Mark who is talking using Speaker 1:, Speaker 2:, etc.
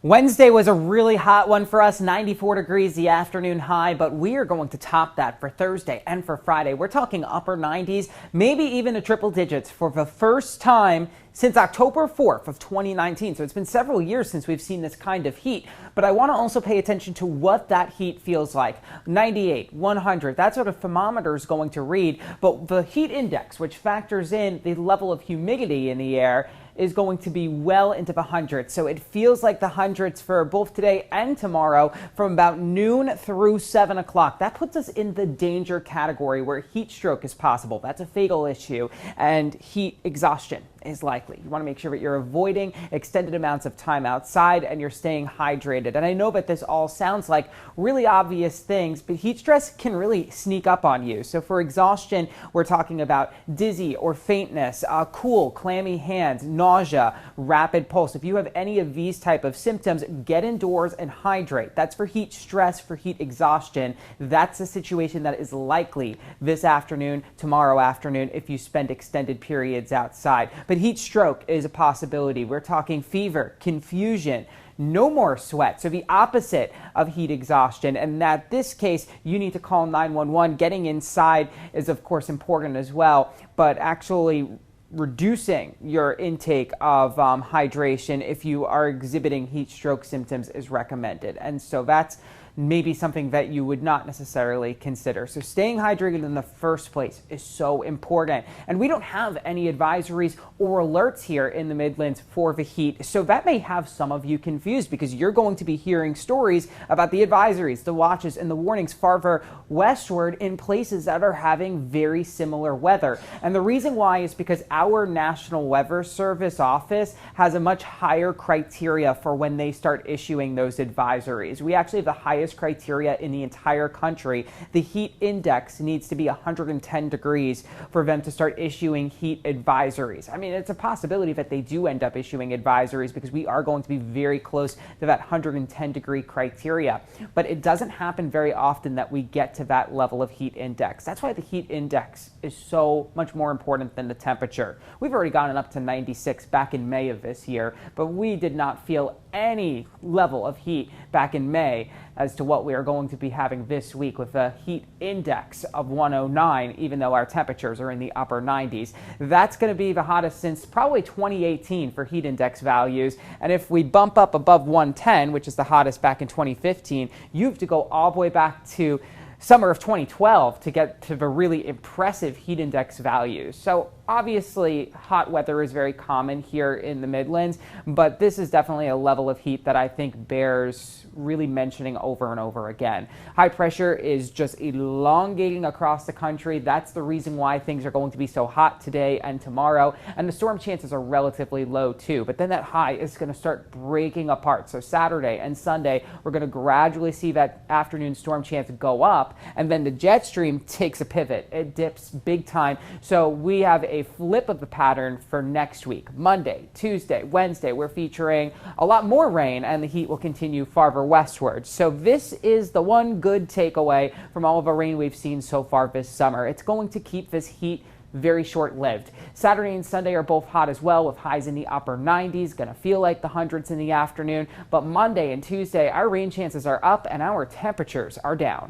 Speaker 1: Wednesday was a really hot one for us, 94 degrees the afternoon high, but we are going to top that for Thursday and for Friday. We're talking upper 90s, maybe even a triple digits for the first time since October 4th of 2019. So it's been several years since we've seen this kind of heat, but I want to also pay attention to what that heat feels like. 98, 100, that's what a thermometer is going to read, but the heat index, which factors in the level of humidity in the air, is going to be well into the hundreds. So it feels like the hundreds for both today and tomorrow from about noon through 7 o'clock. That puts us in the danger category where heat stroke is possible. That's a fatal issue, and heat exhaustion is likely. You want to make sure that you're avoiding extended amounts of time outside and you're staying hydrated. And I know that this all sounds like really obvious things, but heat stress can really sneak up on you. So for exhaustion, we're talking about dizzy or faintness, cool, clammy hands, nausea, rapid pulse. If you have any of these type of symptoms, get indoors and hydrate. That's for heat stress, for heat exhaustion. That's a situation that is likely this afternoon, tomorrow afternoon, if you spend extended periods outside. But heat stroke is a possibility. We're talking fever, confusion, no more sweat. So the opposite of heat exhaustion. And in this case, you need to call 911. Getting inside is, of course, important as well, but actually reducing your intake of hydration if you are exhibiting heat stroke symptoms is recommended. And so that's maybe something that you would not necessarily consider. So staying hydrated in the first place is so important. And we don't have any advisories or alerts here in the Midlands for the heat. So that may have some of you confused because you're going to be hearing stories about the advisories, the watches, and the warnings farther westward in places that are having very similar weather. And the reason why is because our National Weather Service office has a much higher criteria for when they start issuing those advisories. We actually have the highest criteria in the entire country. The heat index needs to be 110 degrees for them to start issuing heat advisories. I mean, it's a possibility that they do end up issuing advisories because we are going to be very close to that 110 degree criteria. But it doesn't happen very often that we get to that level of heat index. That's why the heat index is so much more important than the temperature. We've already gotten up to 96 back in May of this year, but we did not feel any level of heat back in May as to what we are going to be having this week with a heat index of 109, even though our temperatures are in the upper 90s. That's going to be the hottest since probably 2018 for heat index values. And if we bump up above 110, which is the hottest back in 2015, you have to go all the way back to summer of 2012 to get to the really impressive heat index values. So obviously hot weather is very common here in the Midlands, but this is definitely a level of heat that I think bears really mentioning over and over again. High pressure is just elongating across the country. That's the reason why things are going to be so hot today and tomorrow, and the storm chances are relatively low too, but then that high is going to start breaking apart. So Saturday and Sunday, we're going to gradually see that afternoon storm chance go up, and then the jet stream takes a pivot. It dips big time. So we have a flip of the pattern for next week. Monday, Tuesday, Wednesday, we're featuring a lot more rain, and the heat will continue farther westward. So this is the one good takeaway from all of the rain we've seen so far this summer. It's going to keep this heat very short-lived. Saturday and Sunday are both hot as well, with highs in the upper 90s, gonna feel like the hundreds in the afternoon. But Monday and Tuesday, our rain chances are up and our temperatures are down.